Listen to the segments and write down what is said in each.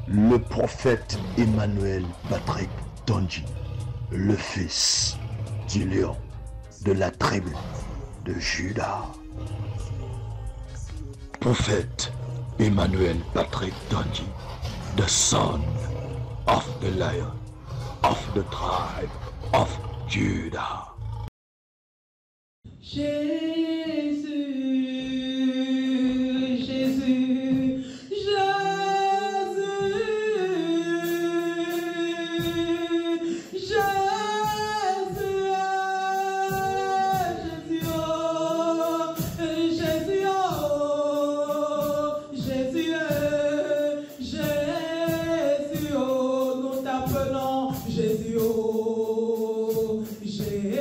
le prophète Emmanuel Patrick Tondji, le fils du lion de la tribu de Juda. Prophète Emmanuel Patrick Tondji, the son of the lion of the tribe of Judah. Jésus, Jésus, Jésus, Jésus, Jésus, oh, Jésus, oh, Jésus, Jésus, oh, nous t'appelons Jésus, oh, Jésus.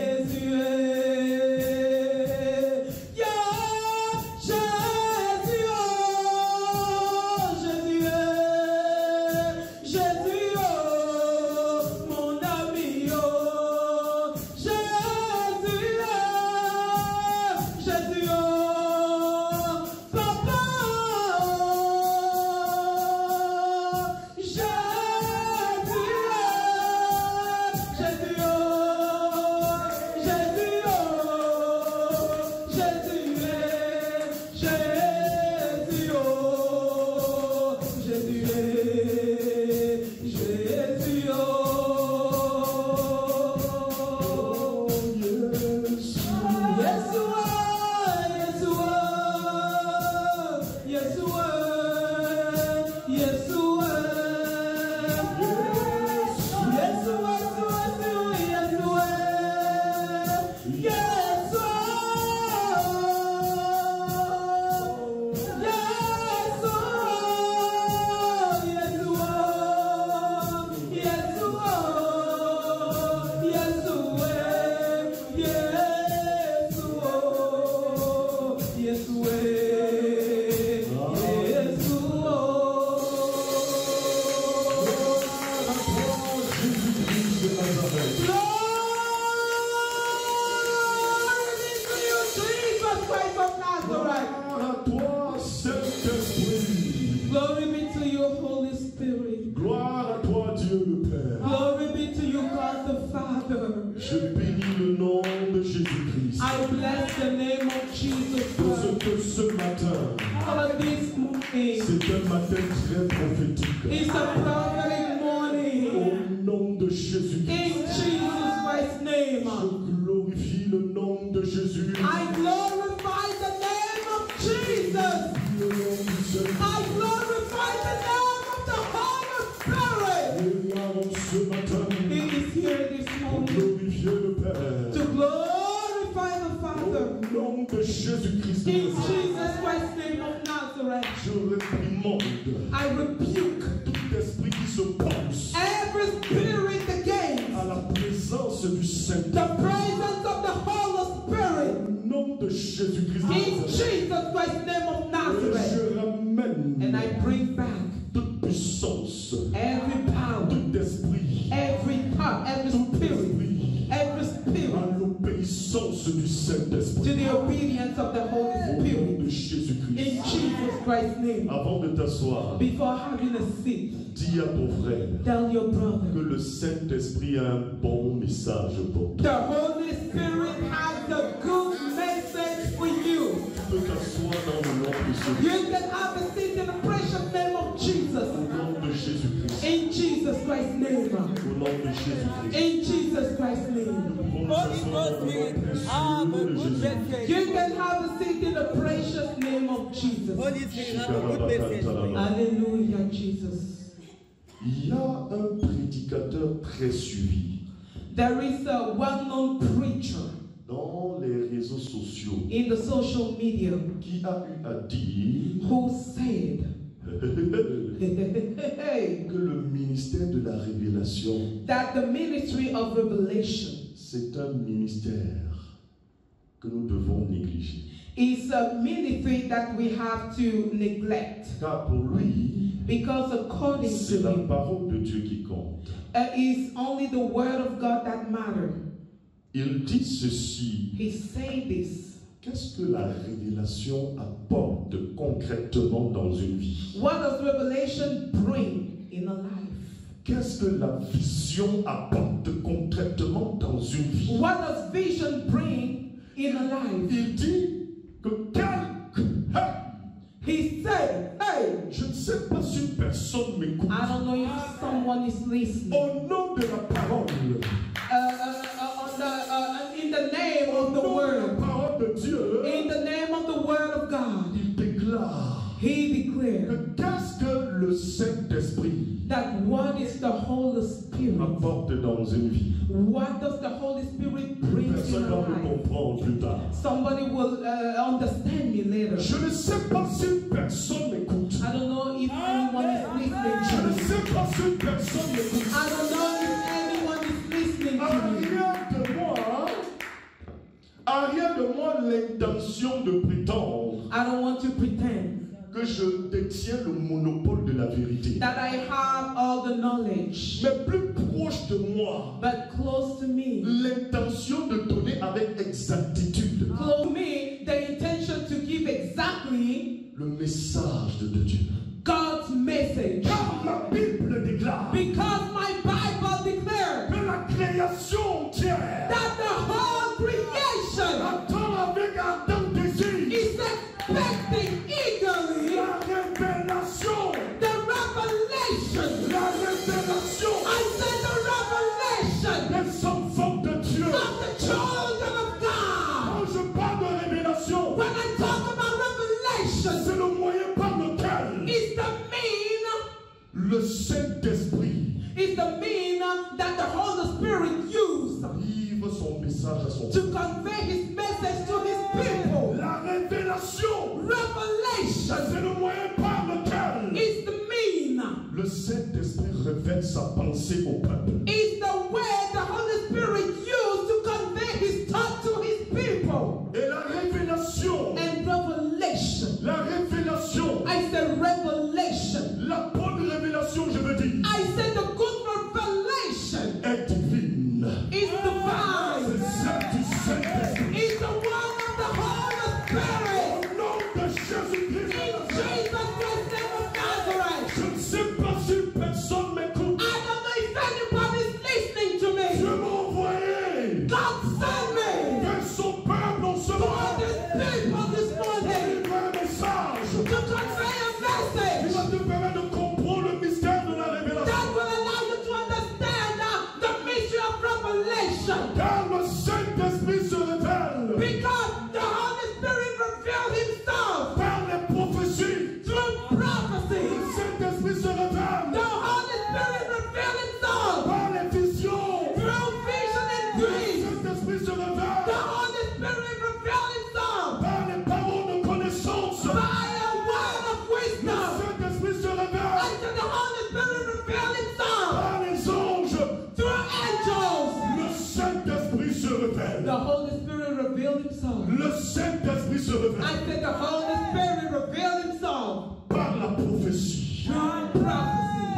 Avant de t'asseoir, before having a seat, dis à ton frère tell your brother que le Saint-Esprit a un bon message pour toi. The Holy Spirit has a good message for you. Tu peux t'asseoir dans le nom de Jésus. You can have a seat in the precious name of Jesus. Au nom de Jésus-Christ. In Jesus Christ's name. Au nom de Jésus-Christ. In Jesus Christ's name. You can have a seat in the precious name of Jesus. Hallelujah, Jesus. Il y a un prédicateur très suivi. There is a well-known preacher dans les réseaux sociaux in the social media qui a eu à dire who said que le ministère de la révélation, that the ministry of revelation, c'est un ministère que nous devons négliger. Is a ministry that we have to neglect. Car pour lui, because according c'est to la him, parole de Dieu qui compte. It's only the word of God that matters. Il dit ceci. He say this. Qu'est-ce que la révélation apporte concrètement dans une vie? What does revelation bring in a life. Qu'est-ce que la vision apporte concrètement dans une vie? What does vision bring in a life? Il dit que He said, hey, je ne sais pas si une personne m'écoute. I don't know if someone is listening. Au nom de la parole, In the name of the au nom de la word, parole de Dieu, in the name of the word of God, il déclare he declared que qu'est-ce que le Saint-Esprit that what is the Holy Spirit? apporte dans une vie. What does the Holy Spirit bring in Personne a va me life? comprendre plus tard. Somebody will understand me later. Je ne sais pas si une personne m'écoute. I don't know if anyone is listening Je to ne me. sais pas si une personne m'écoute. I don't know if anyone is listening to me. Arrière de moi l'intention de prétendre I don't want to pretend que je détiens le monopole de la vérité. that I have all the knowledge, Mais plus proche de moi, but close to me, l'intention de donner avec exactitude close to me, the intention to give exactly le message de Dieu. God's message. Car la Bible déclare Because my Bible declares que la création entière that the whole creation attend avec ardent désir is expecting eagerly la révélation. the revelation. La révélation I said the revelation des enfants de Dieu. of the children of God. Quand je parle de révélation, When I talk about revelation, c'est le moyen par lequel it's the mean, le Saint-Esprit it's the mean that the Holy Spirit used livre son message à son to peuple. convey his message to his people. La révélation, Revelation c'est le moyen par lequel is the mean, le Saint-Esprit révèle sa pensée au peuple. is the way the Holy Spirit used to convey his thought to his people. Et la révélation, And revelation, la révélation, I said revelation, la bonne révélation, je veux dire, I said the good revelation est divine. is divine, C'est celle du Saint-Esprit. is the one of the Holy Spirit. Au nom de Jésus-Christ, In Jesus Christ's name of Nazareth. je ne sais pas si personne m'écoute. I don't know if anybody's listening to Dieu me. m'a envoyé God sent me vers son peuple en ce to moment. this people this morning Il un message. to convey a Il message va te permettre de comprendre le mystère de la révélation. that will allow you to understand the mystery of revelation. Car le Saint-Esprit se révèle Because the Holy Spirit revealed himself par les prophéties. through prophecy. Le Saint-Esprit se révèle The Holy Spirit revealed himself par les visions. through vision and Le dreams. Saint-Esprit se The révèle Holy Spirit revealed himself par les paroles de connaissance. by a word of Le wisdom. Saint-Esprit se révèle Until the Holy Spirit revealed himself par les anges. through angels. Le Saint-Esprit se révèle. The Holy Spirit revealed himself. Le Saint-Esprit se révèle I said the Holy Spirit revealed himself par la prophétie. through prophecy.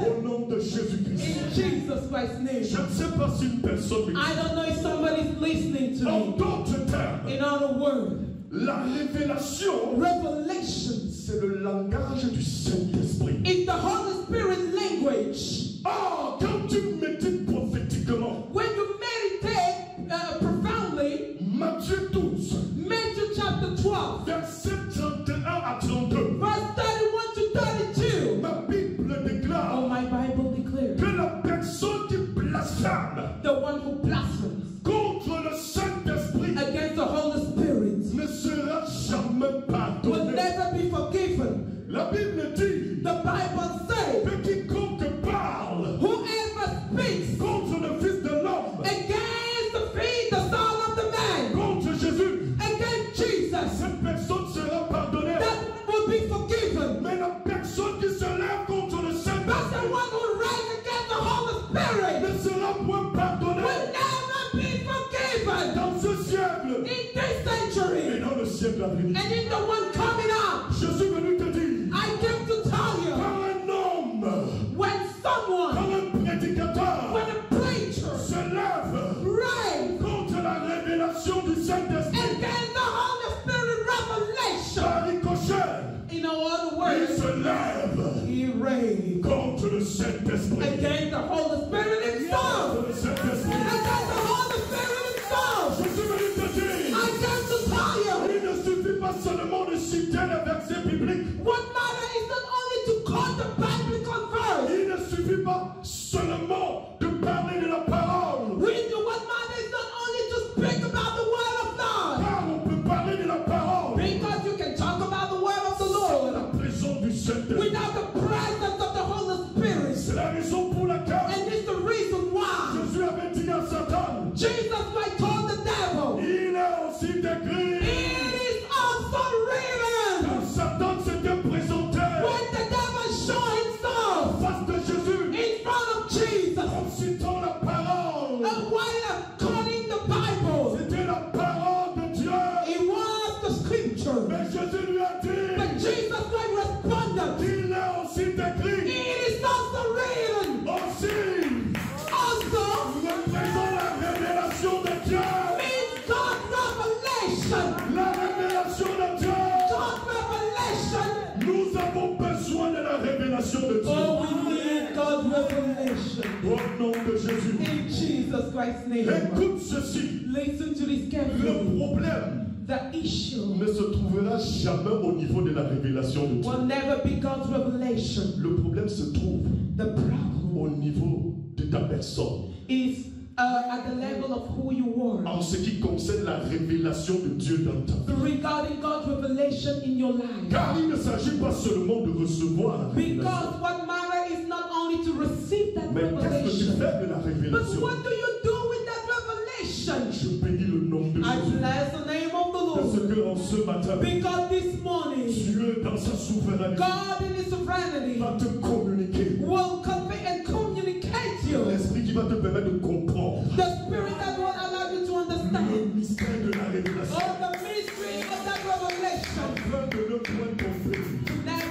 Au nom de Jésus-Christ. In Jesus Christ's Je name. ne sais pas si une personne m'écoute. I don't know if somebody's listening to En me. d'autres termes, In other words, la révélation, revelation c'est le langage du Saint-Esprit. is the Holy Spirit language. Ah, quand tu médites prophétiquement, When you meditate profoundly, Matthieu 12, Matthew chapter 12, versets 31 à 32, verse 31 to 32. ma Bible déclare Oh, my Bible declares que la personne qui blasphème the one who blasphemes contre le Saint-Esprit against the Holy Spirit ne sera jamais will pardonné. never be forgiven. La Bible dit The Bible says, que quiconque parle whoever speaks contre le Fils de l'homme, against the feet, the Son of the Man, contre Jésus, against Jesus, cette personne sera pardonnée. that will be forgiven. Mais la personne qui se lève contre le But the Saint-Esprit one who rises against the Holy Spirit ne sera point pardonnée will never be forgiven dans ce siècle in this et century dans le siècle à venir. and in the one coming up. Je suis venu te dire, I came to tell you, quand un homme, when someone, quand un prédicateur when a preacher se lève rise contre la révélation du Saint-Esprit, against the Holy Spirit revelation, par ricochet, in other il words, se lève he reigns contre le Saint-Esprit. Against the Holy Spirit himself. Contre le Saint-Esprit. Against the Holy Spirit himself. Je suis venu te dire, I came to tell you. il ne suffit pas seulement de citer les versets bibliques. What matter is not only to quote the biblical verse. Il ne suffit pas seulement de parler de la parole. What matter is not only to speak about the word of God. Car on peut parler de la parole. Because you can talk about the word of the Lord La présence du Saint-Esprit. without the presence of the Holy Spirit. C'est la raison pour laquelle And it's the reason why Jésus avait dit à Satan, Jesus Christ told the devil, il est aussi écrit. it is also written. Quand Satan s'était présenté When the devil showed himself en face de Jésus, in front of Jesus, en citant la parole, and while quoting the Bible, c'était la parole de Dieu. it was the scripture. Mais Jésus lui a dit, But Jesus Christ responded, il est aussi écrit. it is also written. Aussi, Also représentant la révélation de Dieu. means God's revelation. La révélation de Dieu. God's revelation. Nous avons besoin de la révélation de Dieu. Oh, we need God's revelation. Au nom de Jésus. In Jesus Christ's name. Écoute ceci. Listen to this Le carefully. problème The issue ne se trouvera jamais au niveau de la révélation de Dieu. will never be God's revelation. Le problème se trouve The problem au niveau de ta personne. is at the level of who you are. En ce qui concerne la révélation de Dieu dans ta vie. Regarding God's revelation in your life. Car il ne s'agit pas seulement de recevoir la révélation. Because what matters is not only to receive that Mais qu'est-ce que tu revelation, fais de la but révélation? what do you do with that revelation? Je bénis le nom de I Jésus. bless the name of the Parce Lord. que en ce matin, Because this morning, Dieu dans sa souveraineté God in His sovereignty va te communiquer. will convey and communicate you. L'esprit qui va te permettre de comprendre The Spirit that will allow you to le understand mystère de la révélation. all the mystery of that revelation. Afin de ne point tomber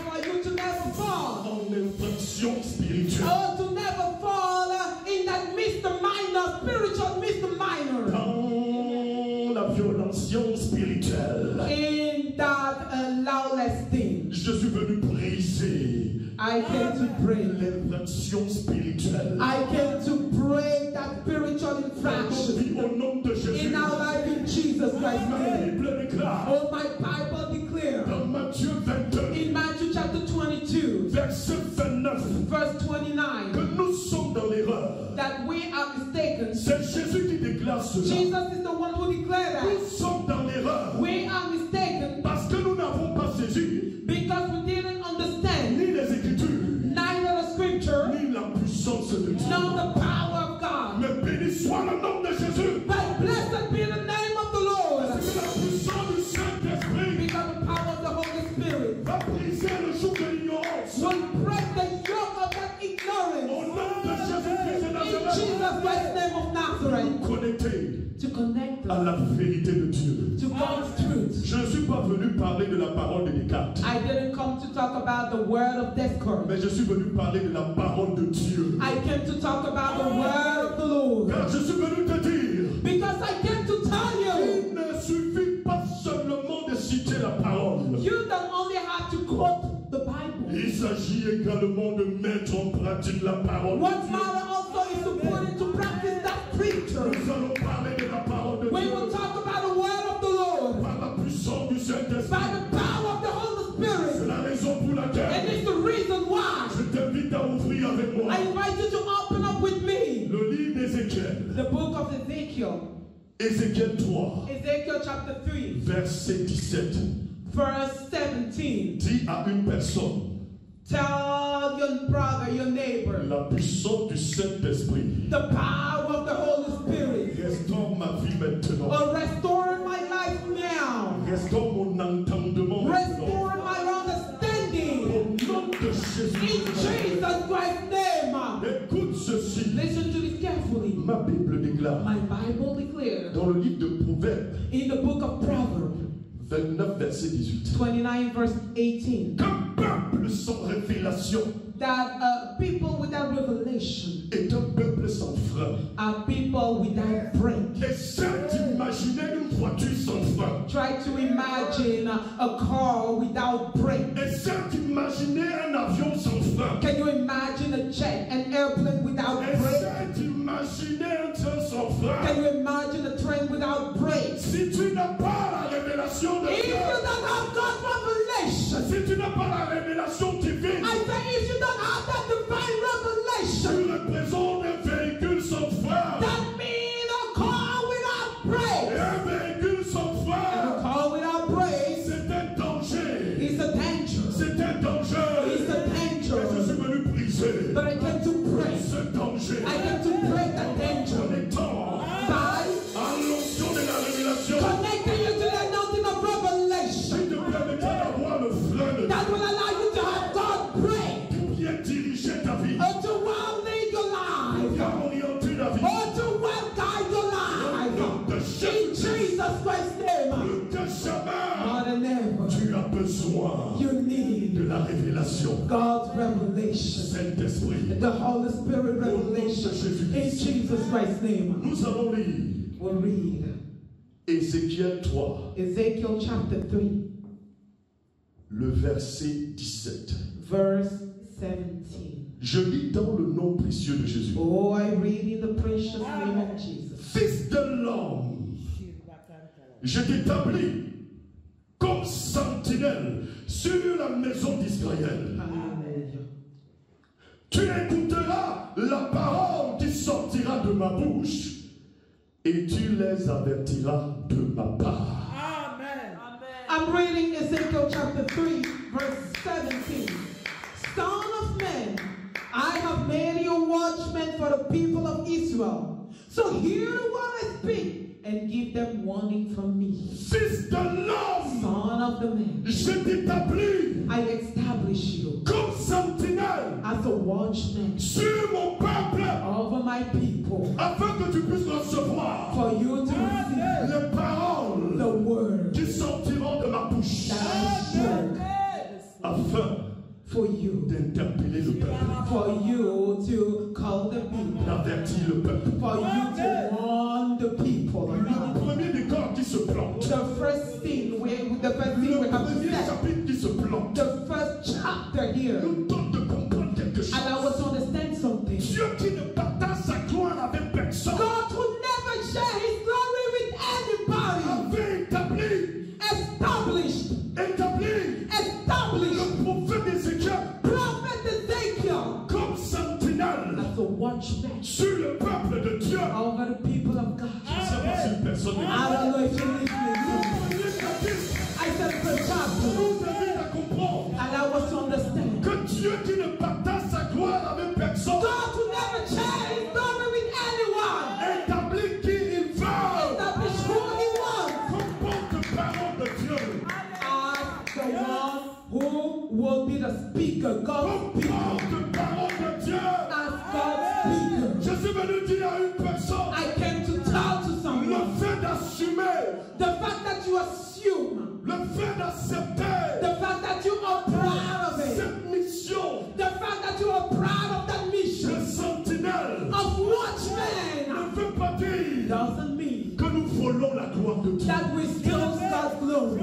For you to never fall. en infraction spirituelle. Oh, to never fall in that misdemeanor, spiritual misdemeanor. Dans la violation spirituelle. In that lawless thing. Je suis venu briser I came to pray. l'infraction spirituelle. I came to break that spiritual Dit infraction au nom de Jésus. in our life in Jesus Christ's Ma name. Bible déclare Oh, my Bible declares dans Matthieu 22, in Matthew chapter 22, verset 29, verse que 29, nous sommes dans l'erreur. that we are mistaken. C'est Jésus qui déclare cela. Jesus is the one who declared that. Nous sommes dans l'erreur We are mistaken parce que nous n'avons pas saisi because we didn't understand ni les Écritures, neither the scripture ni la puissance de Dieu. nor the power of God. Mais béni soit le nom de Jésus. But blessed be the name of the Lord. Parce que la puissance du Saint-Esprit Because the power of the Holy Spirit va briser le joug de l'ignorance. will break the yoke of that Au ignorance. nom de Jésus-Christ de In Nazareth, Jesus Christ's name of Nazareth. connecté To connect à us la vérité de Dieu. to God's truth. Je ne suis pas venu parler de la parole de Descartes, I didn't come to talk about the word of Descartes. mais je suis venu parler de la parole de Dieu. I came to talk about the word of the Lord. Car je suis venu te dire, Because I came to tell you, il ne suffit pas seulement de citer la parole. you don't only have to quote the Bible. Il s'agit également de mettre en pratique la parole de What Dieu. matter also is to put into practice that scripture. Nous allons parler de la parole de We Dieu will talk about the word of the Lord par la puissance du Saint-Esprit. by the power of the Holy C'est Spirit. la raison pour And laquelle it's the reason why je t'invite à ouvrir avec moi I invite you to open up with me le livre d'Ézéchiel. the book of Ezekiel. Ézéchiel 3, Ezekiel chapter 3, verset 17. verse 17. Dis à une personne, Tell your brother, your neighbor, la puissance du Saint-Esprit the power of the Holy Spirit. restaure ma vie maintenant. Or restore my life now. Restaure mon entendement maintenant. Restore my understanding. Au nom de Jésus. In Jesus Christ's name. Écoute ceci. Listen to this carefully. Ma Bible déclare My Bible declares dans le livre de Proverbes in the book of Proverbs 29, verset 18. 29, verse 18, Qu'un peuple sans révélation that people without revelation est un peuple sans frein. are people without brain. Essaie d'imaginer une voiture sans frein. Try to imagine a car without brake. Essaie d'imaginer un avion sans frein. Can you imagine révélation de if Dieu, you don't have God's revelation, si tu n'as pas la révélation divine, I say if you don't have that divine tu revelation, représentes un véhicule sans frein. that means a car without Et brakes. un véhicule sans And a frein, car without brakes c'est un danger. is a danger. C'est un danger. It's a Et je danger. suis venu briser But I came to pray. ce danger. I came to break that En danger étant by à l'onction de la révélation connecting you to the anointing of revelation qui te permettra d'avoir le frein de that will allow you to have God pray bien diriger ta vie, or to well lead your life bien orienter ta vie. or to well guide your life. De In jamais, Jesus Christ's name, de jamais, more than ever, tu as besoin you de need la révélation. God's revelation, Saint-Esprit, the Holy Spirit revelation. In Jesus Christ's name, nous allons lire we'll read Ézéchiel 3, Ezekiel chapter 3, le verset 17. verse 17. Je lis dans le nom précieux de Jésus. Oh, I read in the precious name of Jesus. Fils de l'homme, je t'établis comme sentinelle sur la maison d'Israël. Hallelujah. Tu écouteras la parole qui sortira de ma bouche et tu les avertiras de ma part. I'm reading Ezekiel chapter 3, verse 17. Son of man, I have made you a watchman for the people of Israel. So hear what I speak and give them warning from me. Fils de l'homme, Son of the man, je t'établis I establish you comme sentinelle as a watchman sur mon peuple over my people afin que tu puisses recevoir for you to receive les paroles the word qui sortiront de ma bouche that I spoke afin for you. d'interpeller le peuple, For you to call the people. d'avertir le peuple. For you to warn the people. Le premier décor qui se plante, The first thing we have to le premier set. chapitre qui se plante, The first chapter here nous donne de comprendre quelque chose. allow us to understand something. Dieu qui ne partage sa gloire avec personne God who never share his glory with anybody avait établi established le prophète Ézéchiel Prophet Ezekiel comme sentinelle as a watchman sur le peuple de Dieu. over the people of God. Je ne sais pas si une personne I don't know if you're listening to me. premier chapitre I said the chapter nous invite à comprendre allow us to understand. que Dieu qui ne partage sa gloire avec personne God who never share his glory with anyone établit qui il veut establish who he wants comme porte-parole de Dieu, as the one who will be the speaker, God's comme speaker, porte-parole de Dieu. as God's speaker. Je suis venu dire à une personne I came to tell to le someone fait d'assumer, the fact that you assume, le fait d'accepter the fact that you are proud of it, cette mission the fact that you are proud of that mission de sentinelle of watchmen ne veut pas dire doesn't mean que nous volons la gloire de Dieu. that we steal God's glory.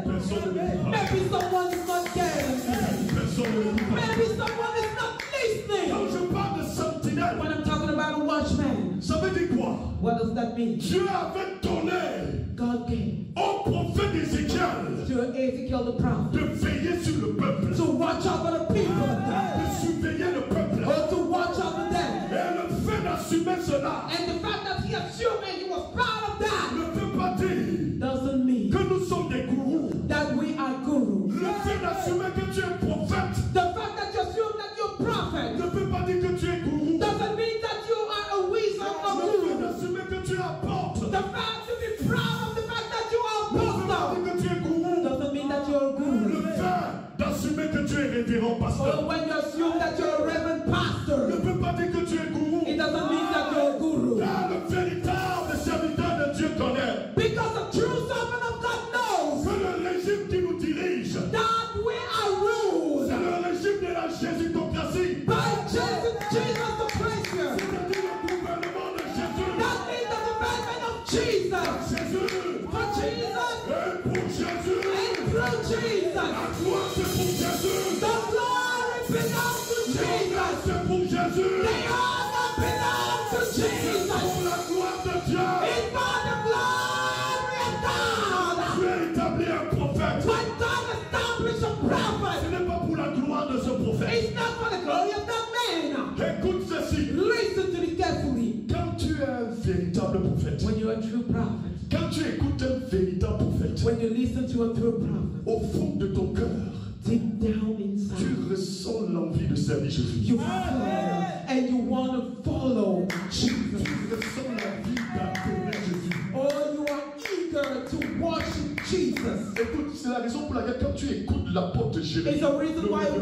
Personne ne le dit pas. Maybe someone is not getting it. Personne ne le dit pas. Maybe someone is not listening. Quand je parle de sentinelle, When I'm talking about a watchman, ça veut dire quoi? what does that mean? Dieu avait donné God gave au prophète Ézéchiel to Ezekiel the prophet de veiller sur le peuple, to watch over the people of God, de surveiller le peuple. or to watch over them. Et le fait d'assumer cela And the fact that he assumed and he was proud of that ne veut pas dire doesn't mean que nous sommes des gourous. that we are gurus. Le fait d'assumer que tu es prophète The fact that you assume that you're a prophet ne veut pas dire que tu es gourou. doesn't mean that you are a wizard or Le fait guru. d'assumer que tu apportes The fact to be proud of the fact that you are a ne veut pas apostle dire que tu es gourou. doesn't mean that you're a guru. Le fait d'assumer que tu es révérend Or pasteur when you assume that you're a reverend ne pastor, veut pas dire que tu es gourou. it doesn't mean that you're a guru. Car le véritable serviteur de Dieu connaît Because the true servant of God knows que le régime qui nous dirige, that we are ruled c'est le régime de la Jésusocratie. by Jesus the Christ. C'est-à-dire le gouvernement de Jésus. That means the development of Jesus. Jésus. For Jesus Et pour Jésus. and through Jesus. La gloire c'est pour Jésus. The glory belongs to L'honneur Jesus. c'est pour Jésus. The honor belongs to Jesus. Pour la gloire de Dieu. It's for the glory of God. Tu es établi prophet, quand tu écoutes un véritable prophète, when you listen to a true prophet, au fond de ton cœur, deep down tu inside, ressens l'envie de servir Jésus. you feel and you want to follow Jesus. Tu ressens l'envie d'adorer Jésus. Or you are eager to worship Jesus. Écoute, c'est la raison pour laquelle quand tu écoutes l'apôtre Jérémie, It's a reason why le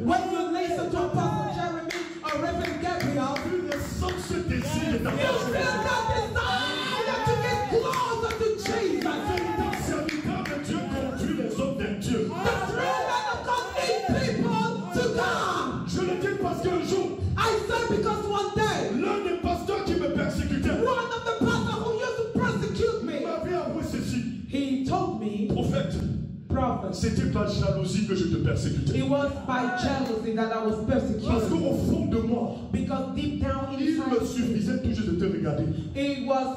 when you listen to Apostle Jeremy or Reverend Gabriel, tu ressens ce désir you d'adorer feel that desire to get closer to Jesus. Le serviteur de Dieu conduit les hommes vers Dieu. The true man of God leads people to God. Je le dis parce qu'un jour, I say because one day, l'un des pasteurs qui me persécutait one of the pastors who used to persecute me, m'avait avoué ceci. he told me, Prophète, prophet, c'était par jalousie que je te persécutais. it was by jealousy that I was Parce persecuted. qu'au fond de moi, Because deep down il me inside, suffisait toujours de te regarder. it was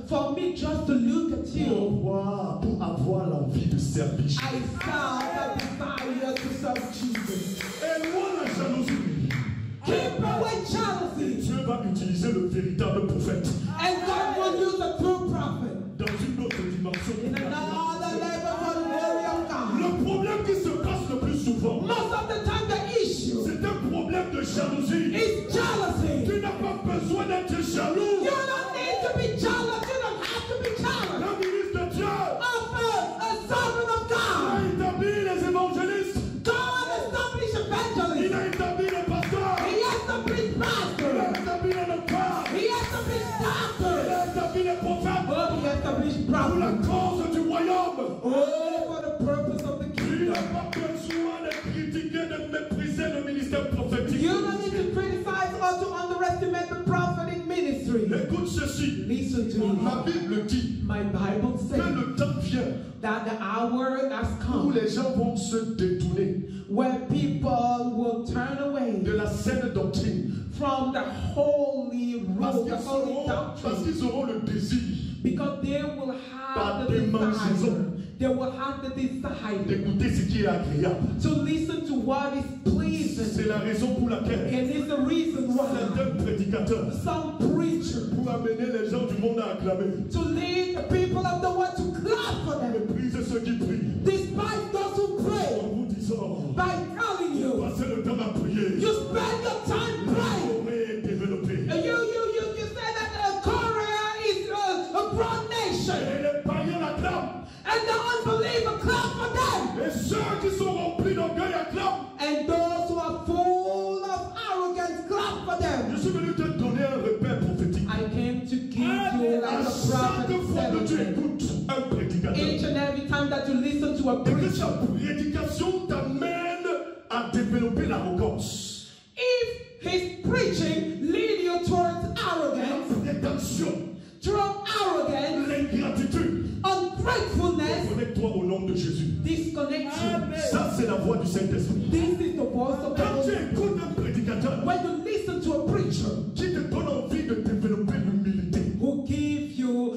for me just to look at you. Pour avoir l'envie de servir. I felt a desire to serve Jesus. Et moi, la jalousie, Keep away jealousy. Dieu va utiliser le véritable prophète And God will use a true prophet dans une autre dimension. in another level for the glory of God. Le problème qui se passe le plus souvent, Most of the time the issue c'est un problème de jalousie. is jealousy. Tu n'as pas besoin d'être jaloux. You don't need to be jealous. You don't have to be jealous Un ministre de Dieu of a servant of a God. établi les évangélistes. God established Il evangelists. a établi les pasteurs. He established Il a pastors. établi les docteurs. He established Il doctors. a établi les prophètes. Oh, he established Pour la prophets. cause du royaume. Oh, for the purpose of the Tu kingdom. n'as pas besoin de critiquer, de mépriser le ministère prophétique. You don't need to criticize or to underestimate the prophetic ministry. Écoute ceci. Listen to me. Ma Bible dit My Bible que says le temps vient that the hour has où come les gens vont se détourner where people will turn away de la saine doctrine. from the holy Parce rule, qu'ils the holy doctrine, auront le désir because they will Par have the des desire. mentions. They will have the desire d'écouter ce qui est agréable. to listen to what is pleasing. C'est la raison pour laquelle And it's the reason why certains prédicateurs, some preachers pour amener les gens du monde à acclamer, to lead the people of the world to clap for them, méprisent ceux qui prient despite those who pray, en vous disant by telling you, passez le temps à prier. you spend your time praying. Corée est développée. And you say that Korea is a broad nation, Et les païens acclament. and the unbeliever clap for them, Et ceux qui sont remplis d'orgueil acclament. and those who are full of arrogance clap for them. Je suis venu te donner un repère prophétique. I came to give you like À a chaque prophet fois que tu said. écoutes un prédicateur, Each and every time that you listen to a et que preacher, sa prédication t'amène à développer l'arrogance, if his preaching lead you towards arrogance, prétention, through arrogance, l'ingratitude, ungratefulness, connecte-toi au nom de Jésus. disconnect you. Ça, c'est la voix du Saint-Esprit. This is the voice of the Quand tu Holy. écoutes un prédicateur When you listen to a preacher qui te donne envie de développer l'humilité, who give you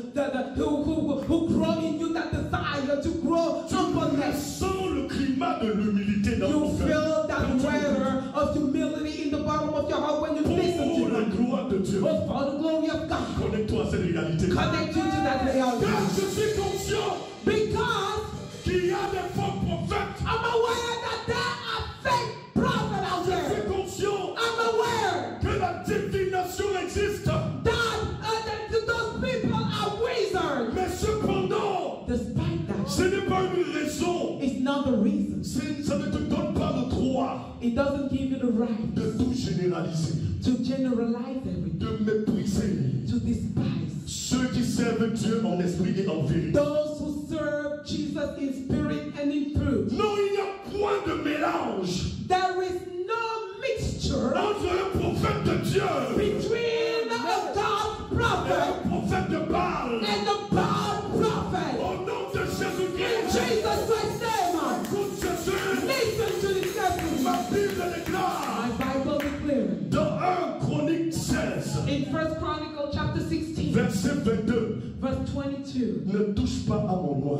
who grow in you that desire to grow humbleness, sens le climat de l'humilité dans you ton cœur. feel that weather of humility in the bottom of your heart when you listen Pour to la it. gloire de Dieu, Oh, for the glory of God, connecte-toi à cette réalité. connect you to that Car reality. je suis conscient Because qu'il y a des faux prophètes. I'm aware that there are fake prophets out Je there. suis conscient I'm aware que la divination existe. that those people are wizards. Mais cependant, Despite that, ce n'est pas une raison. it's not the reason. Ça ne te donne pas le droit It doesn't give you the right de tout généraliser, to generalize everything, de mépriser to despise ceux qui servent Dieu en esprit et en vérité. those who serve Jesus in spirit and in truth. Non, il n'y a point de mélange There is no mixture entre un prophète de Dieu between a God's et prophet un prophète de Baal. and a Baal prophet. Au nom de In Jésus-Christ, Jesus Christ's name, écoute Jésus, listen to this message. ma Bible déclare My Bible declares dans 1 Chronique 16, in 1 Chronicles chapter 16, verset 22, verse 22, ne touche pas à mon oil.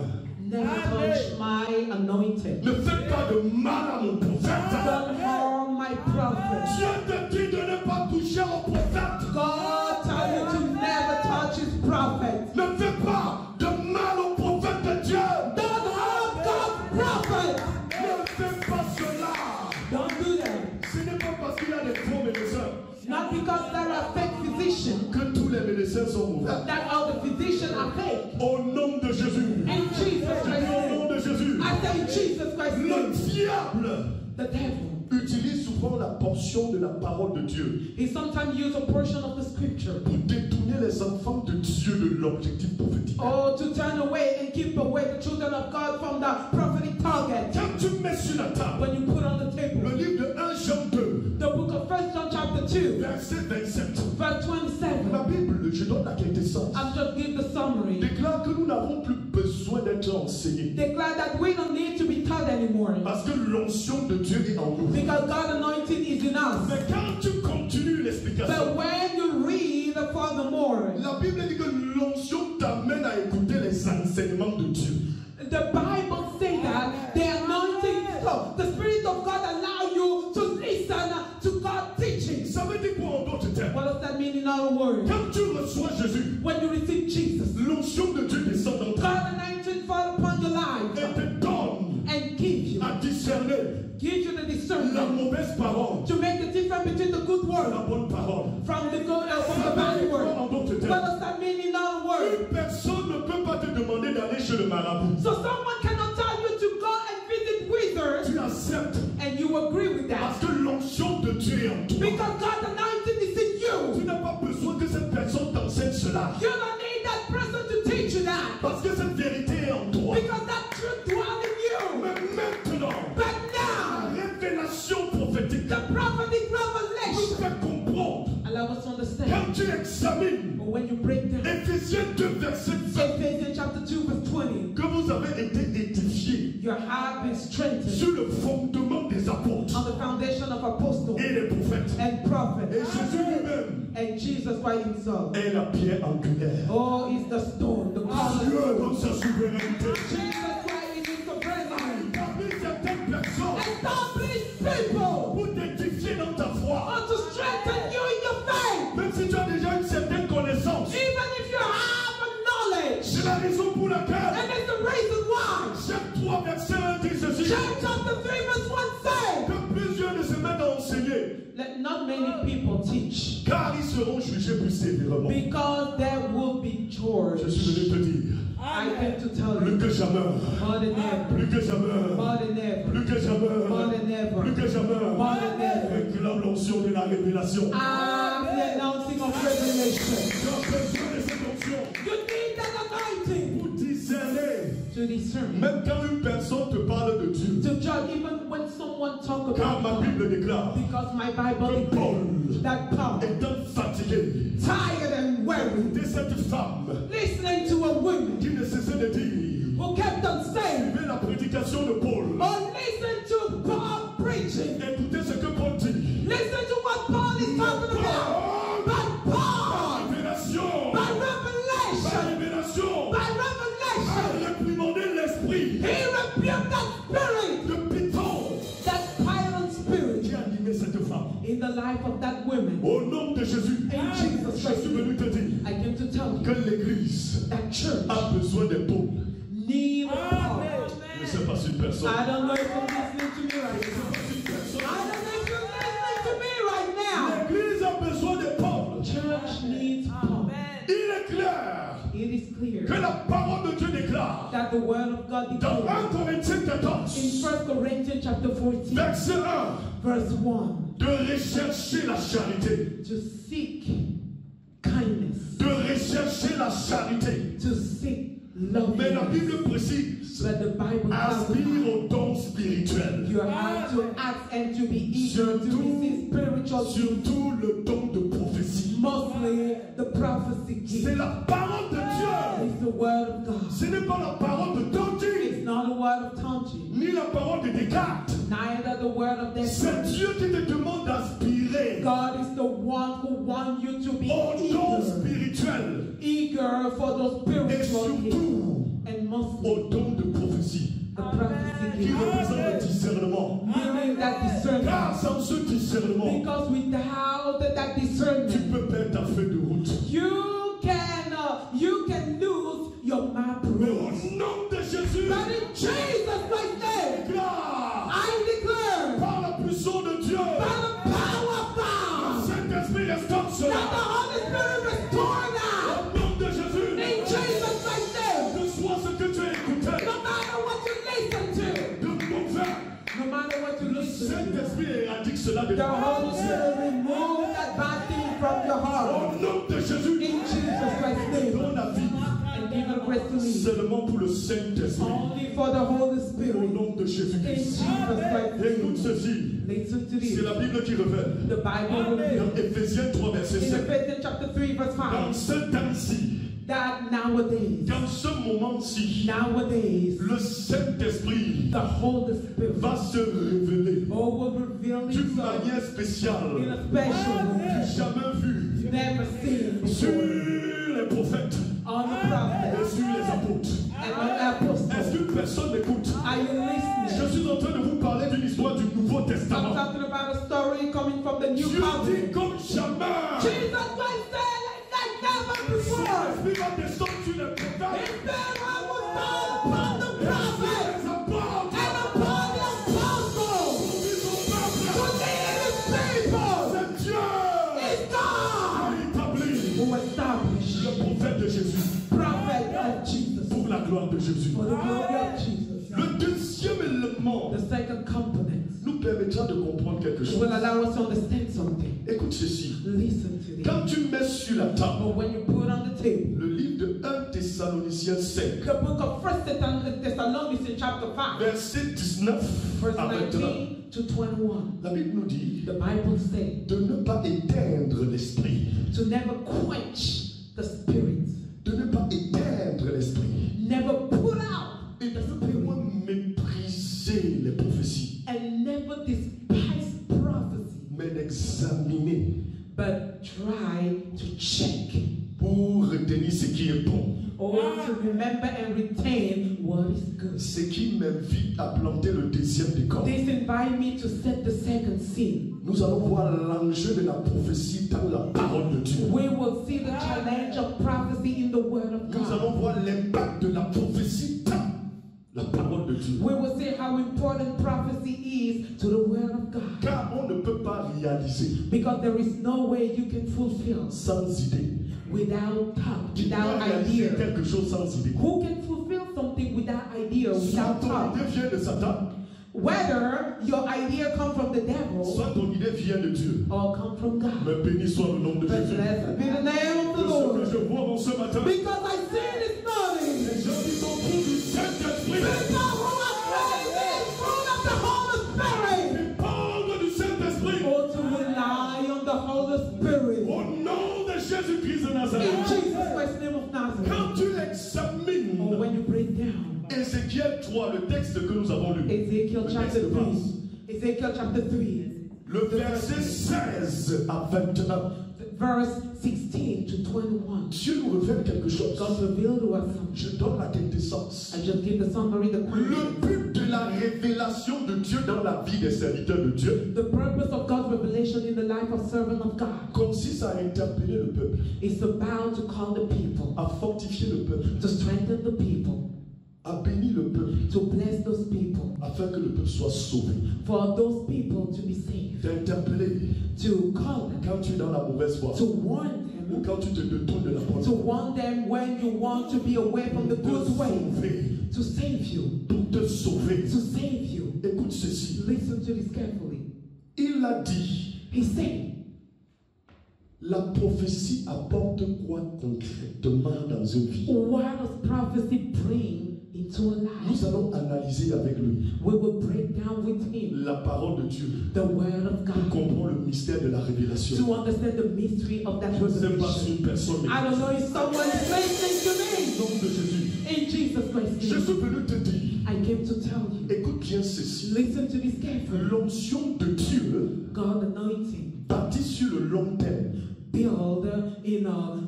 never touch my anointed. Ne fais pas de mal à mon prophète. Don't harm my prophet. Dieu te dit de ne pas toucher au prophète. God tell you to never touch his prophet. Ne fais strength. Ne fais pas cela. Don't do that. Ce n'est pas parce qu'il y a des faux médecins Not because there are fake physicians que tous les médecins sont mauvais. that all the physicians are fake. Au nom de Jésus. In Jesus Christ's Au nom name. de Jésus. I say in Jesus Christ's Le name. diable The devil. utilise souvent la portion de la parole de Dieu He sometimes uses a portion of the scripture. pour détourner les enfants de Dieu de l'objectif prophétique. Oh, to turn away and keep away the children of God from the prophetic target. Quand tu mets sur la table When you put on the le table livre de 1 Jean 2, the book of 1 John chapter 2, verset 27, verse 27. la Bible, je donne la quintessence, I'll just give the summary. déclare que nous n'avons plus besoin d'être enseignés Declare that we don't need to be taught anymore. parce que l'onction de Dieu est en nous. Because God's anointing is in us. Mais quand tu continues l'explication, But when you read furthermore, la Bible dit que l'onction t'amène à écouter les enseignements de Dieu. the Bible says that the anointing, so the Spirit of God allow you to listen to God's teaching. Ça veut dire quoi en d'autres termes? What does that mean in other words? Quand tu reçois Jésus, When you receive Jesus, l'onction de Dieu descend dans toi God's anointing fall upon your et life te donne and give à discerner you the la discernment mauvaise parole to make the difference between the good et word la bonne parole. from the good from the Ça bad veut dire quoi word. en d'autres What termes? does that mean in other words? Une personne ne peut pas te demander d'aller chez le marabout. So someone cannot tell you to go and visit wizards Tu acceptes and you agree with that. parce que l'onction de Dieu est en toi. Because God's anointing is in Tu you. n'as pas besoin que cette personne t'enseigne cela You don't need that person to teach you that. parce que cette vérité est en toi. Because that truth dwells in you. Mais maintenant, But la now, révélation prophétique the prophetic nous revelation fait comprendre. allow us to understand. Quand tu examines But when you break down Éphésiens 2, verset 20, Ephesians chapter 2 verse 20, que vous avez été édifiés your heart is strengthened sur le fondement des apôtres on the foundation of apostles et les prophètes. and Et prophets. Jésus lui-même And Jesus Christ himself. est la pierre angulaire. Oh, is the stone, the Dieu cornerstone. dans sa souveraineté Jesus Christ is his sovereignty. établit certaines personnes Establish people pour t'édifier dans ta foi. or to strengthen you in your faith. Même si tu as déjà une certaine connaissance, Even if you have a knowledge. c'est la raison pour laquelle And it's the reason why. Jacques 3, verset 1 dit ceci, James chapter 3 verse 1 says, que plusieurs ne se mettent à enseigner, let not many people teach, car ils seront jugés plus sévèrement. because there will be Je George. suis venu te dire, I came to tell plus you, que jamais, more than ever, plus que jamais, more than ever, plus que jamais, more than ever, plus que jamais, more than ever. réclame l'onction de la révélation. I'm the announcing of revelation. Tu as besoin de cette onction You need that anointing pour discerner. to discern, Même quand une personne te parle de Dieu, to judge, even when someone talk car about ma God. Bible déclare Because my Bible que Paul, declares that Paul, étant fatigué, tired and weary, de cette femme listening to a woman qui ne cessait de dire, who kept on saying, suivez la prédication de Paul, or listen to Paul preaching, écoutez ce que Paul dit. listen to what Paul is talking about. But Paul, Révélation, by par revelation, révélation, by a revelation, réprimandé l'esprit he rebuked that spirit, de Python that violent spirit, qui animait cette femme. in the life of that woman. Au nom de Jésus, In Jesus' je suis venu te dire I came to tell you que l'Église that church a besoin d'épaules. need Paul. Je ne sais pas si une personne. I don't know if you're listening to me right now. I don't know if you're listening to me right now. L'Église a besoin d'épaules. Church needs Paul. Il est clair It is que clear la parole de Dieu déclare that the word of God dans 1 declares Corinthiens in 14, 1 Corinthians chapter 14, verset 1, verse 1, de rechercher la charité. to seek kindness, De rechercher la charité. to seek love. Mais la Bible précise, But the Bible tells aspire us aux dons spirituels. you have to ask and to be eager to receive spiritual gifts, Surtout le don de prophétie. mostly the prophecy C'est gift. la parole de Dieu. It's the word of God. Ce n'est pas la parole de Tonti, It's not the word of Tonji, ni la parole de Descartes. neither the word of C'est Desmond. Dieu qui te demande d'aspirer God is the one who wants you to be aux dons eager, spirituels eager for those et spiritual gifts, surtout and mostly aux dons de prophétie the prophecy qui gift, représentent le discernement. meaning that discernment. Car sans ce discernement, Because without that tu discernment, peux perdre ta feuille de route. you can lose your map Mais route. au nom de Jésus, But in Jesus Christ's name, were to Le listen to you. Saint-Esprit éradique cela de The toi. Holy Spirit remove that bad thing from your heart. Au nom de Jésus, In Jesus Christ's name. donne la vie And give a grace to me. seulement pour le Saint-Esprit. Only for the Holy Au Spirit. nom de In Jésus-Christ. Jesus Christ's Écoute name. ceci. Listen to C'est this. la Bible qui révèle. The Bible reveals. Dans Éphésiens 3, verset In 7. Ephesians chapter 3 verse Dans 5. ce temps-ci, That nowadays. dans ce moment-ci, Nowadays. le Saint-Esprit The Holy Spirit. va se révéler will reveal d'une himself manière in spéciale, a special way. jamais vue, Never seen sur before. les prophètes On the et prophets sur les apôtres. and on the apostles. Est-ce qu'une personne m'écoute? Are you Je listening? suis en train de vous parler d'une histoire du Nouveau I'm Testament. talking about a story coming from the New Dieu dit Covenant. comme jamais. Jesus Christ said like never Son before. esprit va descendre sur les He prophètes, said, I will fall upon the prophets les apôtres, and upon the apostles ils ont peuple. to lead his people. C'est Dieu It's God qui établit who established le prophète de Jésus prophet of Jesus pour la gloire de Jésus. for the glory of Jesus. Le deuxième élément The second component nous permettra de comprendre quelque chose. will allow us to understand something. Écoute ceci. Listen to this. Quand tu mets sur la table But when you put on the table le livre de 1 Thessaloniciens 5, the book of 1 Thessalonians in chapter 5, verset 19 verse à 21, 19 to 21, la Bible nous dit the Bible says de ne pas éteindre l'esprit, to never quench the spirit, de ne pas éteindre l'esprit, never put out et the de ne spirit, point mépriser les prophéties, and never despise prophecy, mais d'examiner but try to check pour retenir ce qui est bon. or to remember and retain what is good. Ce qui m'invite à planter le deuxième décor. This invite me to set the second scene. Nous allons voir l'enjeu de la prophétie dans la parole de Dieu. We will see the challenge of prophecy in the Word of Nous allons God. voir l'impact de la prophétie dans la parole de Dieu. We will see how important prophecy is to the Word of God. Car on ne peut pas réaliser Because there is no way you can fulfill sans idée. without thought, Tu peux without réaliser idea. quelque chose sans idée. Who can fulfill something without idea, Soit without ton thought? idée vient de Satan, Whether your idea come from the devil soit ton idée vient de Dieu. or come from God. Mais béni soit le nom de But Jésus. blessed be the name of the De ce Lord. que je vois dans ce matin, Because I see this morning. les gens qui sont pour du Saint-Esprit, People who are craving fruit of the Holy Spirit. ils parlent du Saint-Esprit. Or to rely on the Holy Spirit. Au nom de Jésus-Christ de In Nazareth. Jesus Christ's name of Nazareth. Quand tu Or examines when you break down Ézéchiel 3, le texte que nous avons lu, Ezekiel le chapter texte 3. base, Ezekiel chapter 3. le verset 16 à 21, Verse 16 to 21. Dieu nous révèle quelque chose. God revealed to us something. Je donne la quintessence. I just give the summary, the Le question. but de la révélation de Dieu dans la vie des serviteurs de Dieu The purpose of God's revelation in the life of servant of God consiste à interpeller le peuple, is about to call the people, à fortifier le peuple, to strengthen the people, à bénir le peuple, to bless those people, afin que le peuple soit sauvé. for those people to be saved, D'interpeller to call them, quand tu es dans la mauvaise voie to warn ou them, quand tu te détournes de la bonne to voie. warn them when you want to be away from the Te good way, sauver, to save you, pour te sauver. to save you. Écoute ceci. Listen to this carefully. Il a dit, He said, la prophétie apporte quoi concrètement dans une vie? what does prophecy bring into a life? Nous allons analyser avec lui We will break down with him la parole de Dieu the word of pour God comprendre le mystère de la révélation. to understand the mystery of that Je ne sais pas revelation. si une personne I don't know if someone is listening to Au nom de Jésus. me. In Jesus Christ's Je suis name, venu te dire, I came to tell you. écoute bien ceci. Listen to this carefully. L'onction de Dieu God anointing, bâtie sur le long terme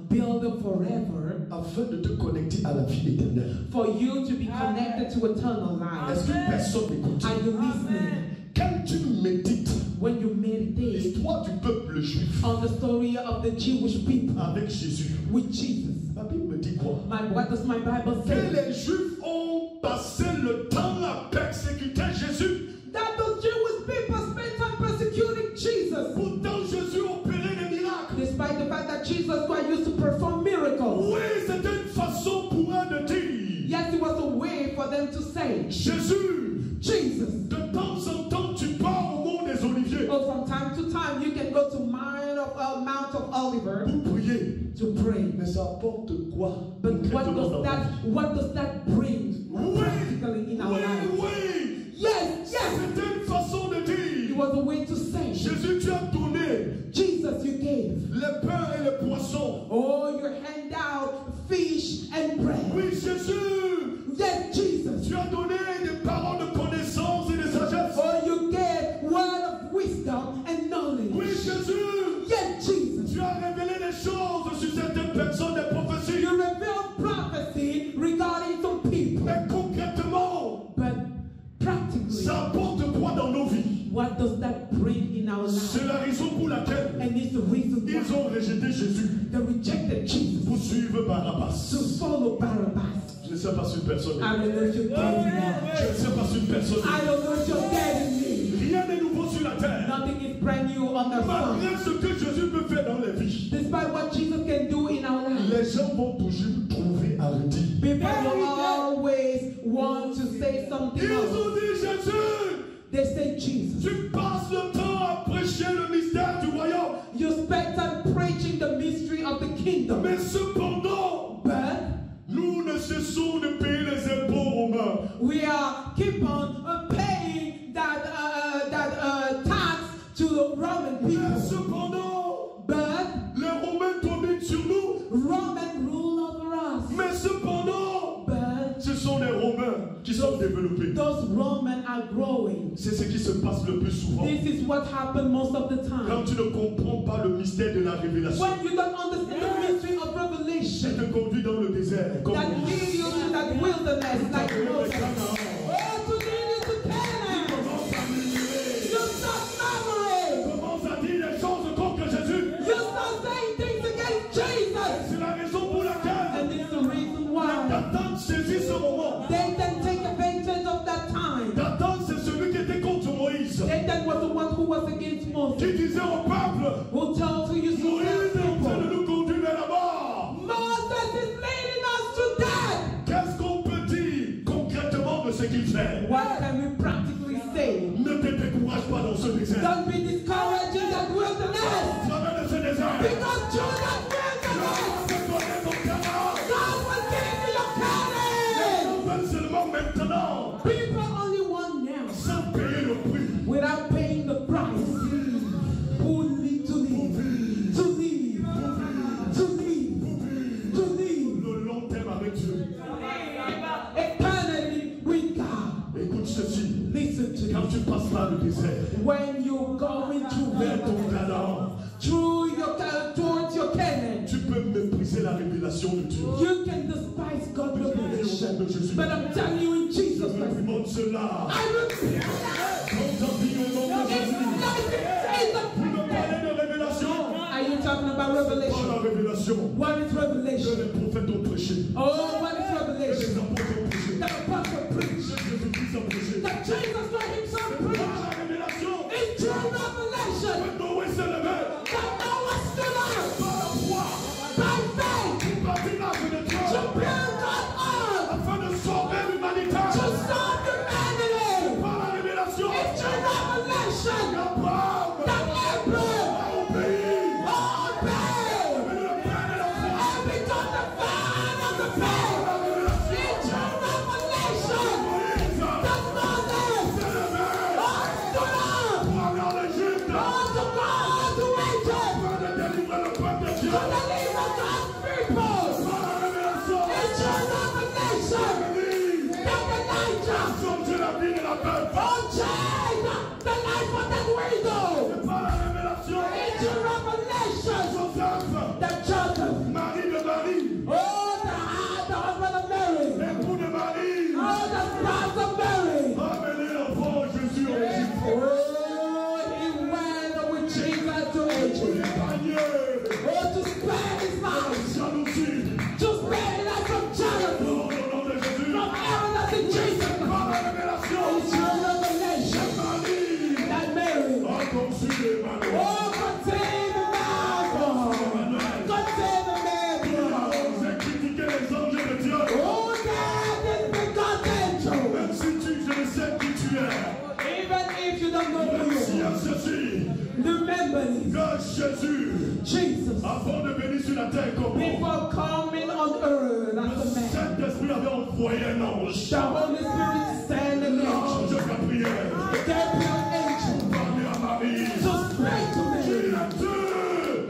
build forever afin de te connecter à la vie éternelle. for you to be connected to eternal Est-ce life. qu'une personne m'écoute? Are you listening? Quand tu médites When you meditate l'histoire du peuple juif on the story of the Jewish people avec Jésus, with Jesus, la Bible me dit quoi? what does my Bible Que say? les Juifs ont passé le temps à persécuter Jésus. That the Jewish people spent time persecuting Jesus. Pourtant, Jésus opérait des miracles. Despite the fact that Jesus Christ used to perform miracles. Oui, c'était une façon pour eux de dire, Yes, it was a way for them to say, Jésus, Jesus, de temps en temps, tu from time to time, you can go to Mount of Oliver pour prier. to pray. Mais ça apporte quoi? But what concrètement dans ta vie? does that bring practically in our lives? Oui. Yes, yes. C'était une façon de It dire. was a way to say, Jésus, tu as donné Jesus, you gave. les pains et les poissons. Oh, you hand out fish and bread. Oui, Jésus, Yes, Jesus. tu as donné des paroles de connaissance et de sagesse. Oh, you gave word of wisdom and knowledge. Oui, Jésus, Yes, Jesus. tu as révélé des choses sur certaines personnes, des prophéties. You revealed prophecy regarding some people. Mais concrètement, But practically, ça apporte quoi dans nos vies? what does that bring in our C'est lives? la raison pour laquelle And it's the reason ils why ont rejeté Jésus they rejected Jesus pour suivre Barabbas. to follow Barabbas. Je ne sais pas si une personne est. I don't know if you're getting me. Je ne sais pas si une personne est. I don't know if you're getting me. Rien n'est nouveau sur la terre. Nothing is brand new on the phone. Malgré ce que Jésus peut faire dans les vies, Despite what Jesus can do in our lives, les gens vont toujours trouver à redire. people will always want to say something Ils else. ont dit Jésus, They say, Jesus, tu passes le temps à prêcher le mystère du royaume. you spend time preaching the mystery of the kingdom. Mais cependant, But nous ne cessons de payer les impôts romains. we are keep on paying that tax to the Roman Mais people. cependant, But les Romains dominent sur nous. Roman rule over us. Mais cependant, But ce sont les Romains qui sont développés. those Roman are growing. C'est ce qui se passe le plus souvent. This is what happened most of the Quand time. tu ne comprends pas le mystère de la révélation, When you don't understand the mystery of tu revelation, te conduis dans le désert. Comme that Moïse. lead you to that wilderness like Moses. Oh, to lead you to Canaan. Commence à murmurer. You start murmuring. Commence à dire des choses contre Jésus. You start saying things against Jesus. C'est la raison pour laquelle And it's the reason why Satan saisit ce moment. they then take advantage of that time. Satan, c'est celui qui était contre Moïse. Satan was the one who was against Moses, Qui disait au peuple, who told to you Moïse est en train de people, nous conduire vers la mort. Moses is leading us to death. Qu'est-ce qu'on peut dire concrètement de ce qu'il fait? What can we practically say? Ne te décourage pas dans ce désert. Don't be discouraged in that wilderness. Au travers de ce désert, Because through that wilderness, Dieu va te donner ton Canaan. God will give you your Canaan. On veut seulement maintenant, People only want now, sans payer le prix. without paying the price. Who need to leave, to leave, to leave, to leave. Le long terme avec Dieu. Eternity with God. Écoute ceci. Listen to Quand me. tu passes par le désert, When you're going vers through ton Canaan, towards your Canaan, tu peux mépriser la révélation de Dieu. you can despise God's revelation. But I'm telling you in Je Jesus' me name, demande cela. I repeat that. Quand ta vie au nom de It's Jésus, life in Jesus. vous me parlez de révélation. Are you talking about Pas revelation? la révélation What is que revelation? les prophètes ont prêché, Oh, what is que les revelation? apôtres ont prêché, The apostle que preached. Jésus-Christ a prêché. That Jesus for himself Pas preached. la révélation In true revelation, que Noé s'est levé that Noah stood up par la foi by faith pour bâtir l'arche de Dieu to build God up, afin de sauver l'humanité. to stop humanity. Par la révélation, In true revelation, Abraham that Abraham a obéi. obeyed. Mais le Père et la foi, And because the fan of the faith, la révélation, in true revelation, Moïse that Moses s'est levé stood up pour aller en Égypte, to go to Egypt afin de délivrer le peuple de Dieu. to deliver God's people. Par la révélation, In true revelation, Élie that Elijah a changé la vie de la veuve. changed the life of that widow. Par la révélation, In true revelation, Joseph, that Joseph, mari de Marie, oh, the husband of Mary, époux de Marie, oh, the spouse of Mary, a amené l'enfant Jésus en Égypte. oh, he went with Jesus to Pour Egypt, l'épargner, oh, to spare his life, jalousie, to spare his life from jealousy, au nom de Jésus. from arrogance in Jesus. Par la révélation, In true revelation, Marie that Mary, a conçu Emmanuel. oh, contain the Bible, contain the Bible. J'ai critiqué les anges de Dieu. Oh, that is because angel. Même si je ne sais qui tu es, Even if you don't know who même you s'il y a are, ceci. Remember this. Que Jésus, Jesus, avant de venir sur la terre comme homme, before coming on earth as a le man, Saint-Esprit avait envoyé un ange. the Holy Spirit sent an angel, L'ange Gabriel. Gabriel angel, Parler à Marie. to pray to Qui me. es-tu?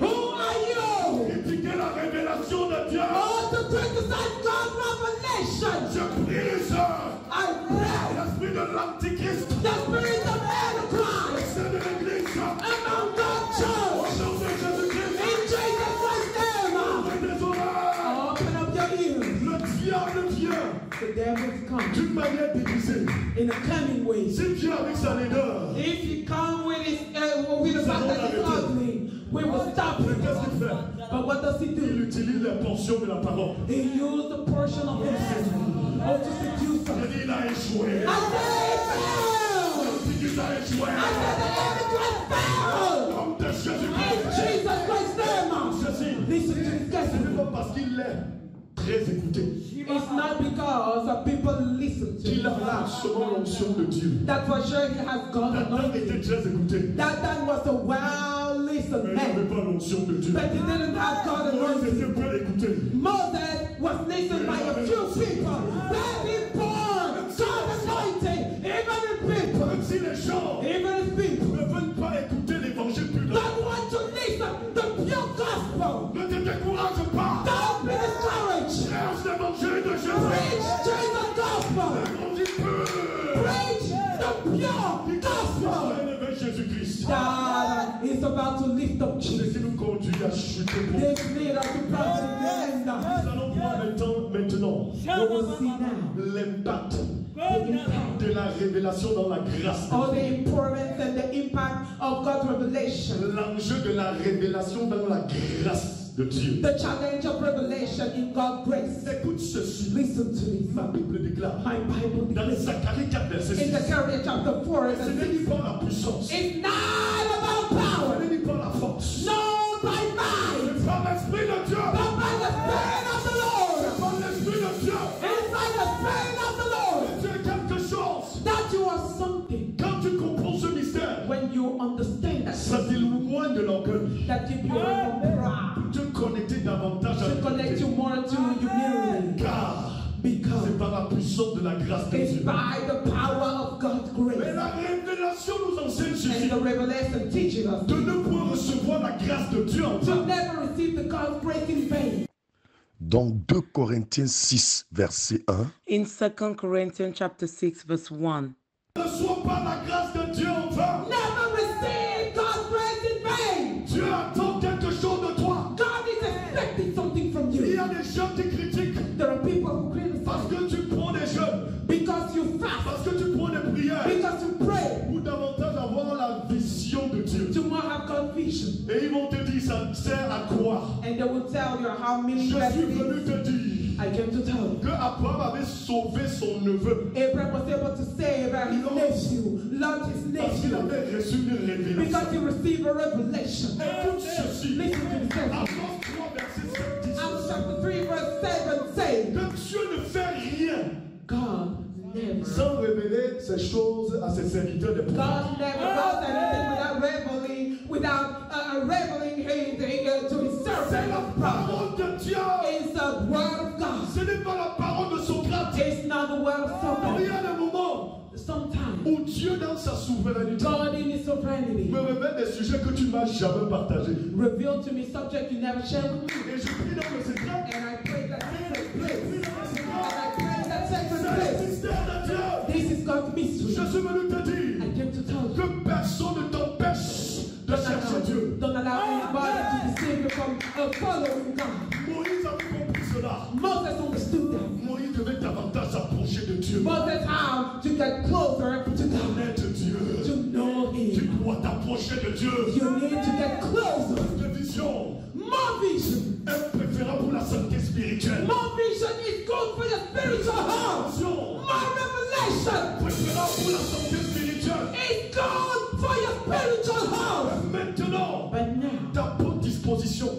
Who are you? Critiquer la révélation de Dieu. Oh, to criticize God's revelation. Je brise I pray l'esprit de l'Antichrist. the spirit of Antichrist C'est de l'Église. among God's church. Au nom de Jésus-Christ. In Jesus Christ's name, Ouvrez des oreilles. open up your ears. Le diable vient The devil's come d'une manière déguisée. in a cunning way. S'il vient avec sa laideur, If he come with the fact that he's ugly, we will stop mais him. qu'est-ce qu'il fait? But what does he Il do? utilise les portions de la parole. He used a portion of his to seduce Il us. dit, il a échoué. I said it failed. Il dit, il a échoué. I said the Antichrist failed. Au nom de In Jésus-Christ. Jesus Christ's name. Ceci, Listen to this ce guy. n'est pas parce qu'il est très écouté It's not because people listen to qu'il him a loud. forcément l'onction de Dieu. That for sure he has God's Nathan anointing. était très écouté, That was a well-listened mais il n'avait man. pas l'onction de Dieu. But he didn't have God's Moïse anointing. était peu écouté. Moses was listened by a few people. Very poor, God anointing, even in people, Même si les gens even in people ne veulent pas écouter l'évangile public, don't want to listen the pure gospel. ne te décourage pas. Don't be discouraged. Cherche l'évangile de Jésus. Preach Jesus gospel. L'évangile pur. Preach the pure gospel. Élever Jésus-Christ. God is about to lift up Ce Jesus. qui nous conduit à chuter pour This lead us to prophet in the end. Nous allons voir maintenant We will see now l'impact the impact de la révélation dans la grâce. or the importance and the impact of God's revelation. L'enjeu de la révélation dans la grâce de Dieu. The challenge of revelation in God's grace. Écoute ceci. Listen to this. Ma Bible déclare My Bible dans declares Zacharie 4, verset 6. in Zechariah chapter 4 Ce and n'est 6. ni par la puissance, It's not about ce power, n'est ni par la force, no by might, c'est par l'Esprit de Dieu. but by the Spirit of the Lord. C'est par l'Esprit de Dieu. It's by the Spirit of the Lord Tu es quelque chose. that you are something. Quand tu comprends ce mystère, When you understand that, ça t'éloigne de l'orgueil. that keep you away from pride, Te connecter davantage à to connect you more to humility, car because c'est par la puissance de la grâce de it's Dieu. by the power of God's Mais grace. la révélation nous enseigne And ceci. the revelation teaches us De ne point recevoir la grâce de Dieu en to vain. never receive the God's grace in vain. Dans 2 Corinthiens 6, verset 1, In 2 Corinthians chapter 6 verse 1. Ne reçois pas la grâce de Dieu en vain. Never receive God's grace in vain. Dieu attend quelque chose de toi. God is expecting something from Il y you. a des gens qui critiquent There are people who parce criticize que tu prends des jeûnes, because you fast, parce que tu prends des prières, because you pray, pour davantage avoir la vision de Dieu. to more have God vision. Et ils vont te dire, ça sert à quoi? And they will tell you how many Je suis venu blessings. te dire I came to tell you. que Abraham avait sauvé son neveu Abraham was able to save his nephew, loved his parce qu'il nephew, avait reçu une révélation. because he received a revelation. Écoute ceci. Listen to the text. Amos 3, verset 7 dit Acts ceci. chapter 3 verse 7 says, Que Dieu ne fait rien God never, sans révéler ces choses à ses serviteurs des prophètes. God never does anything without reveling to his C'est servant la of prophet. parole de Dieu. It's the word of God. Ce n'est pas la parole de Socrate. It's not the word of Il y Socrates. a des moments Sometimes où Dieu, dans sa souveraineté, God in his sovereignty me révèle des sujets que tu ne m'as jamais partagés. revealed to me subject you never shared with me. Et je prie dans le secret. And I pray that sacred place. Je prie dans le And secret. I pray that sacred C'est le place. mystère de Dieu. This is God's mystery. Je suis venu te dire I came to tell you. que personne ne t'empêche de chercher Dieu. Don't allow anybody to deceive you from following God. Moïse avait compris cela. Moses understood that. Moïse devait davantage s'approcher de Dieu. Moses how to get closer to God. Connaître Dieu. To know Tu Him. dois t'approcher de Dieu. You need to get closer. De vision More vision. est préférable pour la santé spirituelle. More vision is good for your spiritual health. Vision More revelation préférable pour la santé spirituelle. is good for your spiritual health. Maintenant, But now, ta bonne disposition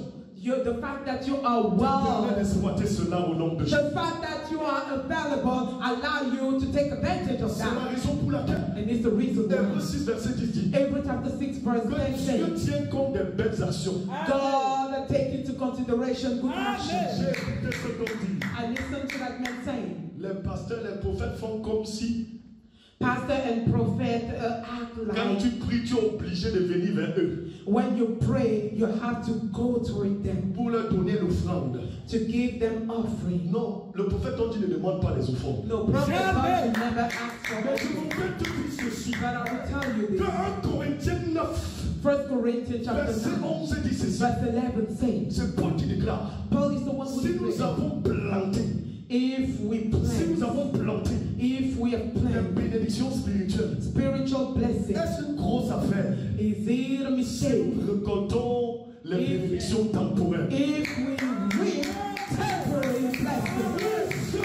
the fact that you are Permets well, d'exploiter cela au nom de Jésus. the fact that you are available, allow you to take advantage of C'est la that. raison pour laquelle And it's the reason Hébreux why 6, verset 10 dit Hebrews chapter 6 verse 10 que Dieu says, tient compte des belles actions. God take into consideration good J'ai actions. écouté ce qu'on dit. I listen to that man saying, Les pasteurs, les prophètes font comme si, pastor and prophet act quand tu like pries, tu es obligé de venir vers eux when you pray, you have to go toward them pour leur donner l'offrande. to give them offering. Non, le prophète on dit ne demande pas les offrandes. No, prophet God never ask for Mais je offering. voudrais te dire ceci. But I will tell you Que this. 1 Corinthiens 9, 1 Corinthians chapter verset 9, 11 dit ceci. verse 11 says, C'est Paul qui déclare. Paul is the one who Si nous declared, avons planté, if we si nous plant, avons planté if we have les planted bénédictions spirituelles, spiritual blessings, est-ce une grosse affaire is it a si mistake nous récoltons les bénédictions temporaires? if we reap temporary blessings?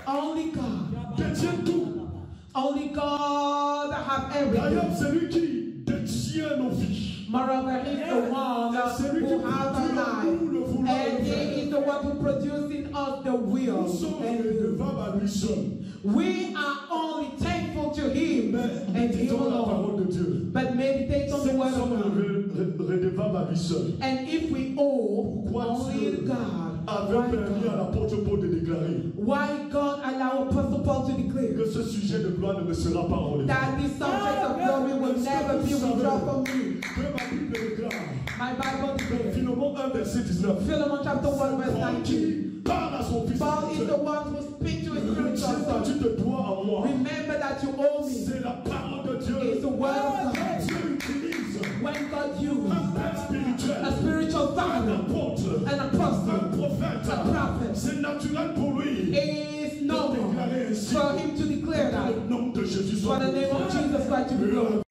Only God, Détient tout. only God have everything. D'ailleurs, c'est lui qui détient nos vies. Moreover, he's the one who has our life, and he is the one who produces in us the will. Nous sommes And redevables à lui seul. we are only thankful to him and him Méditons la alone. parole de Dieu. But meditate on Si the nous word of sommes God. redevables à lui seul, And if we owe Pourquoi only Dieu to God, avait permis à l'apôtre Paul de déclarer why God allow Apostle Paul to declare que ce sujet de gloire ne me sera pas enlevé. that this subject of glory will never be withdrawn from me? Que ma Bible déclare, My Bible declares, Philemon 1, verset 19. Philemon chapter 1 verse Paul 19. qui parle à son fils. Paul is the one who speaks to his spiritual Retiens que tu son. te dois à moi. Remember that you owe me. C'est la parole de Dieu. It's the word of God. Dieu utilise When God un used père spirituel, a spiritual un father, apôtre, an un apostle, prophète. a prophet, C'est naturel pour lui. it is normal for him to declare that. Au nom de Jésus, For soit the name of Jesus Christ to be glorified.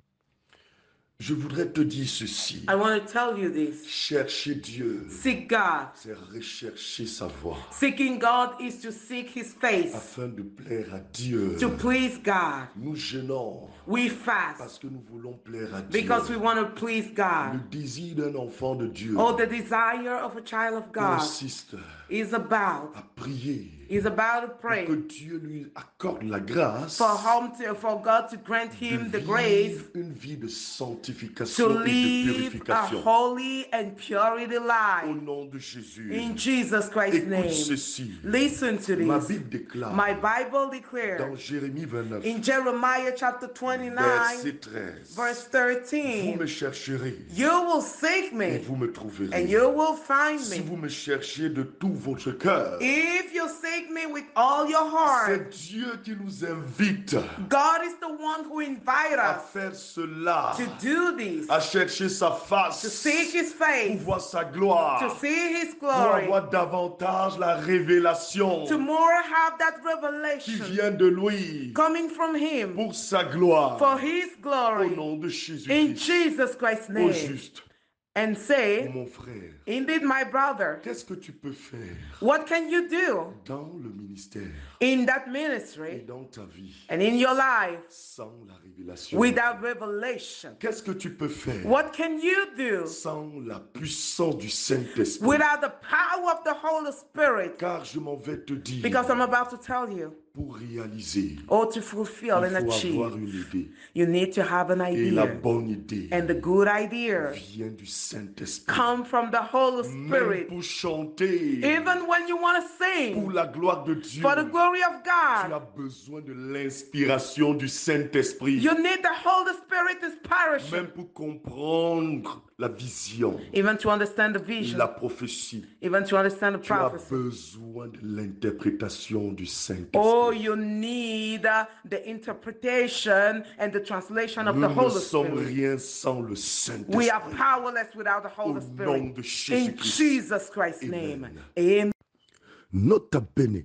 Je voudrais te dire ceci. I want to tell you this. Chercher Dieu, Seek God. c'est rechercher sa voix Seeking God is to seek his face, afin de plaire à Dieu. to please God. Nous jeûnons We fast parce que nous voulons plaire à Dieu. because we want to please Le God. désir d'un enfant de Dieu Oh, the desire of a child of God consiste is about à prier to pray pour que Dieu lui accorde la grâce for God to grant de him the vivre grace une vie de to sanctification et de live a purification. holy and purity Au life. nom de Jésus, In Jesus Christ's écoute name. ceci. Listen to Ma this. Bible déclare My Bible dans declares Jérémie 29, in Jeremiah chapter 29, verset 13, verse vous me 13, chercherez you will seek et me vous me trouverez. and you will find Si me. vous me cherchez de tout votre cœur, If you seek me with all your heart, c'est Dieu qui nous invite God is the one who invited à us faire cela, to do this, à chercher sa face, to seek his pour face, voir sa to gloire, see his pour glory, avoir davantage la révélation to more have that qui revelation vient de lui coming from him pour sa gloire. for his Au glory. nom de In Jésus-Christ, Jesus Christ's au name. juste, And say, mon frère, indeed, my brother, qu'est-ce que tu peux faire what can you do dans le ministère in that et ministry dans ta vie and in your life sans la révélation? without revelation? Qu'est-ce que tu peux faire What can you do sans la puissance du Saint-Esprit? without the power of the Holy Spirit? Car je m'en vais te dire, Because I'm about to tell you, pour réaliser, or to fulfill and il faut achieve, avoir une idée. you need to have an Et la idea. bonne idée And the good idea vient du Saint-Esprit. come from the Holy Même Spirit. pour chanter, Even when you want to pour sing la gloire de Dieu, for the glory of tu God, as besoin de l'inspiration du Saint-Esprit. you need the Holy Spirit inspiration. Même pour comprendre la vision, Even to understand the vision, la prophétie, even to understand the tu as prophecy. besoin de l'interprétation du Saint-Esprit. Oh, you need the interpretation and the translation of Nous the ne Holy sommes Spirit. rien sans le We Saint-Esprit. are powerless without the Au Holy nom Spirit. de In Jésus-Christ. Jesus Christ's Amen. name. Amen. Nota bene.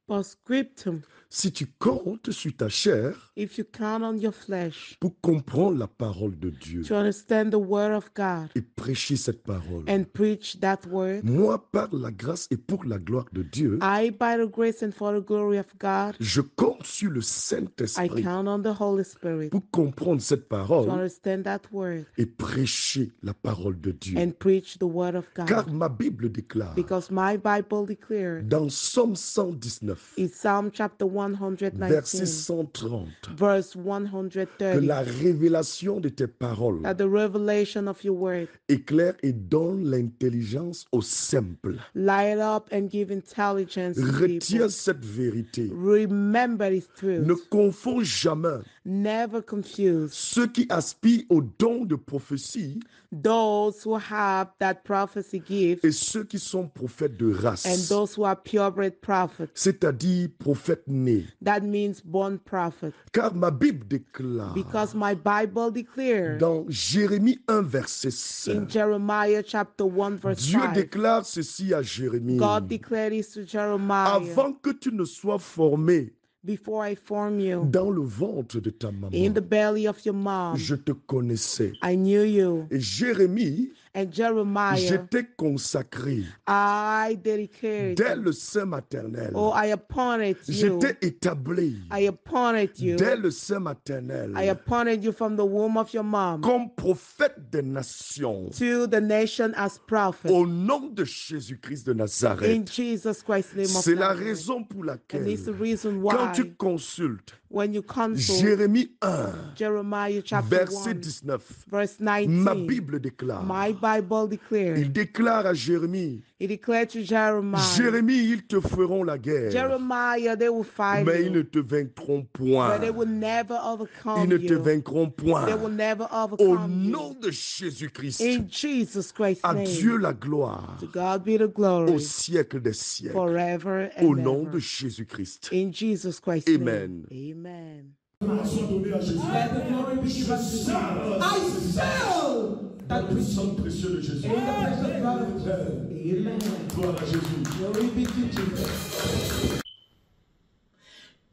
Postscriptum. Si tu comptes sur ta chair if you count on your flesh pour comprendre la parole de Dieu to understand the word of God et prêcher cette parole, and preach that word, moi, par la grâce et pour la gloire de Dieu, I, by the grace and for the glory of God, je compte sur le I Saint-Esprit count on the Holy Spirit pour comprendre cette to parole understand that word et prêcher la parole de Dieu. and preach the word of Car God. ma Bible déclare Because my Bible declares dans Psaume 119, in Psalm chapter verset 119, 130, verse que 130, la révélation de tes paroles that the revelation of your word éclaire et donne l'intelligence aux simples. light up and give intelligence to people. Retiens cette vérité. Remember this Ne truth. confonds jamais Never confuse ceux qui aspirent au don de prophétie those who have that prophecy gift et ceux qui sont prophètes de and race, those who are purebred prophets. c'est-à-dire prophètes nés. That means born prophet. Car ma Bible déclare Because my Bible declares dans Jérémie 1, verset in 5, Jeremiah chapter 1 verse Dieu 5, déclare ceci à Jérémie. God declared this to Jeremiah, Avant que tu ne sois formé before I formed you dans le ventre de ta maman, in the belly of your mom, je te connaissais. I knew you. Et Jérémie, And Jeremiah, j'étais consacré I dedicated dès you. le sein maternel. Oh, I appointed you. J'étais établi I appointed you. dès le sein maternel I appointed you from the womb of your mom comme prophète des nations to the nation as prophet. au nom de Jésus-Christ de In Nazareth. Jesus Christ's name of C'est la Nazareth. raison pour And laquelle, it's the reason quand why tu consultes when you consult Jérémie 1, Jeremiah chapter verset 1, 19, verse ma 19, Bible déclare, my Bible declares, il déclare à Jérémie, he declared to Jeremiah, Jérémie, ils te feront la guerre, Jeremiah, they will fight mais ils ne you, te vaincront point. but they will never Ils overcome ne te you. vaincront point. They will never Au overcome nom you. de Jésus-Christ, In Jesus Christ's à name, Dieu la gloire, to God be the au glory siècle des siècles, forever au and nom de ever. Jésus-Christ. In Jesus Christ's Amen. name, amen. Gloire soit donnée à Jésus. Let the glory be given to Jesus. I sell Dans that le receipt sang précieux de Jésus. in the precious blood of Jesus. Amen. Gloire à Jésus. Glory be to Jesus.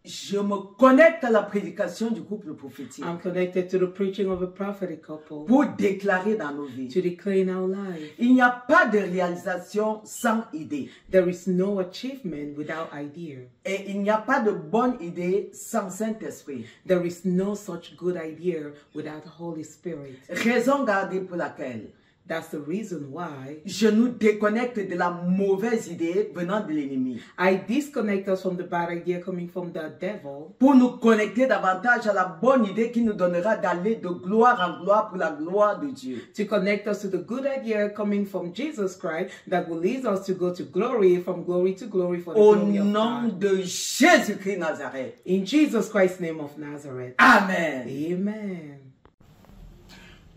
Je me connecte à la prédication du couple prophétique I'm connected to the preaching of a prophetic couple pour déclarer dans nos vies. to declare in our life. Il n'y a pas de réalisation sans idée. There is no achievement without idea. Et il n'y a pas de bonne idée sans Saint-Esprit. There is no such good idea without the Holy Spirit. Raison gardée pour laquelle That's the reason why je nous déconnecte de la mauvaise idée venant de l'ennemi. I disconnect us from the bad idea coming from the devil Pour nous connecter davantage à la bonne idée qui nous donnera d'aller de gloire en gloire pour la gloire de Dieu. to connect us to the good idea coming from Jesus Christ that will lead us to go to glory, from glory to glory for the Au glory of nom God. de Jésus-Christ Nazareth. In Jesus Christ's name of Nazareth. Amen. Amen.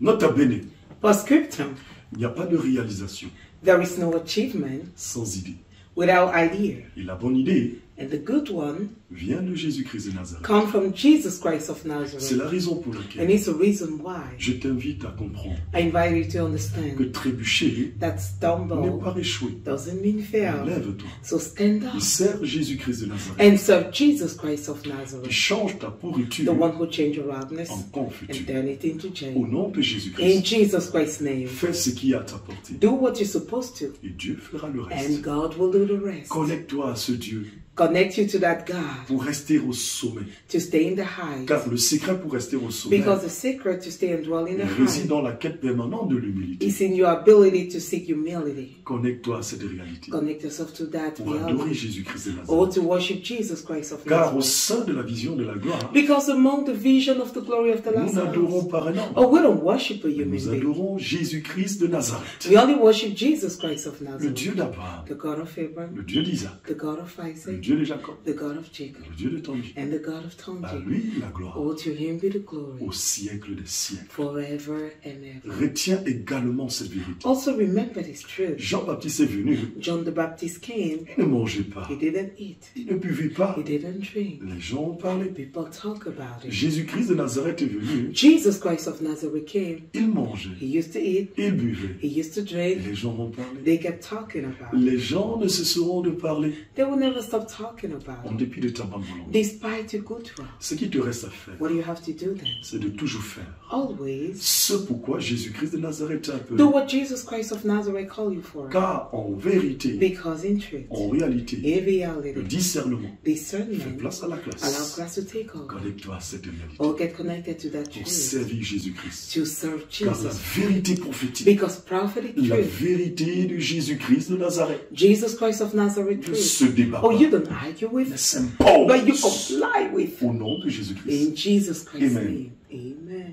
Nota bene, Postscriptum. il n'y a pas de réalisation There is no achievement sans idée. without idea. Et la bonne idée And the good one vient de Jésus-Christ de Nazareth. come from Jesus Christ of C'est Nazareth. la raison pour And laquelle it's the reason why je t'invite à comprendre I invite you to que understand trébucher that n'est stumble pas échouer. doesn't mean fail. Lève-toi So stand up et serre Jésus-Christ de Nazareth. and serve Jesus Christ of Qui Nazareth, change ta the pourriture one who changed your roughness en and confiture. turn it into Au change. nom de In Jésus-Christ, Jesus Christ's name, fais ce qui est à ta portée do what you're supposed to, et Dieu fera le and reste. God will do the rest. Connecte-toi à ce Dieu Connect you to that God pour rester au sommet. to stay in the heights, Car le secret pour rester au sommet because the secret to stay and dwell in the réside heights dans la quête permanente de l'humilité. is in your ability to seek humility. Connecte-toi à cette réalité Connect yourself to that pour adorer reality, Jésus-Christ de or Nazareth. to worship Jesus Christ of Car au Nazareth. sein de la vision de la gloire, Because among the vision of the glory of the nous last n'adorons hours, pas un homme. oh, we don't worship a human Nous being. adorons Jésus-Christ de Nazareth. We only worship Jesus Christ of Le Nazareth, Dieu d'Abraham, the God of Abraham, le Dieu d'Isaac, the God of le Isaac, Dieu de Jacob, the God of Jacob, le Dieu de Tangi. and the God of À Tonji. lui la gloire Oh, to him be the glory au siècle des siècles. forever and ever. Retiens également cette vérité. Also remember this truth. Jean-Baptiste est venu, John the Baptist came, il ne mangeait pas, he didn't eat, il ne buvait pas. he didn't drink. Les gens ont parlé. People talk about it. Jésus-Christ de Nazareth est venu, Jesus Christ of Nazareth came, il mangeait, he used to eat, il buvait. he used to Et drink, les gens ont parlé. they kept talking about it. Les gens ne cesseront de parler They will never stop talking en about. dépit de ta bonne volonté. Despite your good will. Ce qui te reste à faire, What do you have to do then? c'est de toujours faire Always ce pourquoi Jésus-Christ de Nazareth t'a appelé. do what Jesus Christ of Nazareth called you for. Car en vérité, Because in truth, en réalité, in le reality, discernement fait discernment place à la allow classe. class to take over. Connecte-toi à cette vérité Or get connected to that pour truth. servir Jésus-Christ. To serve Car la Jesus. vérité prophétique, Because prophetic la truth, vérité de Jésus-Christ de Nazareth, Jesus Christ of Nazareth ne truth. se débat Oh, pas, you don't argue mais with, but you s'impose comply with. au nom de Jésus-Christ. In Jesus Christ's Amen. name. Amen.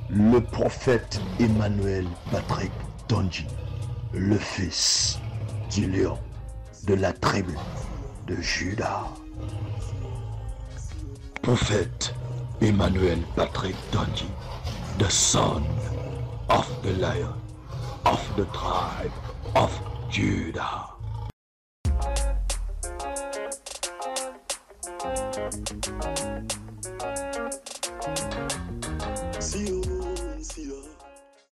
Le prophète Emmanuel Patrick Tonji, le fils du lion de la tribu de Juda. Prophète Emmanuel Patrick Tonji, the son of the lion of the tribe of Judah. See you.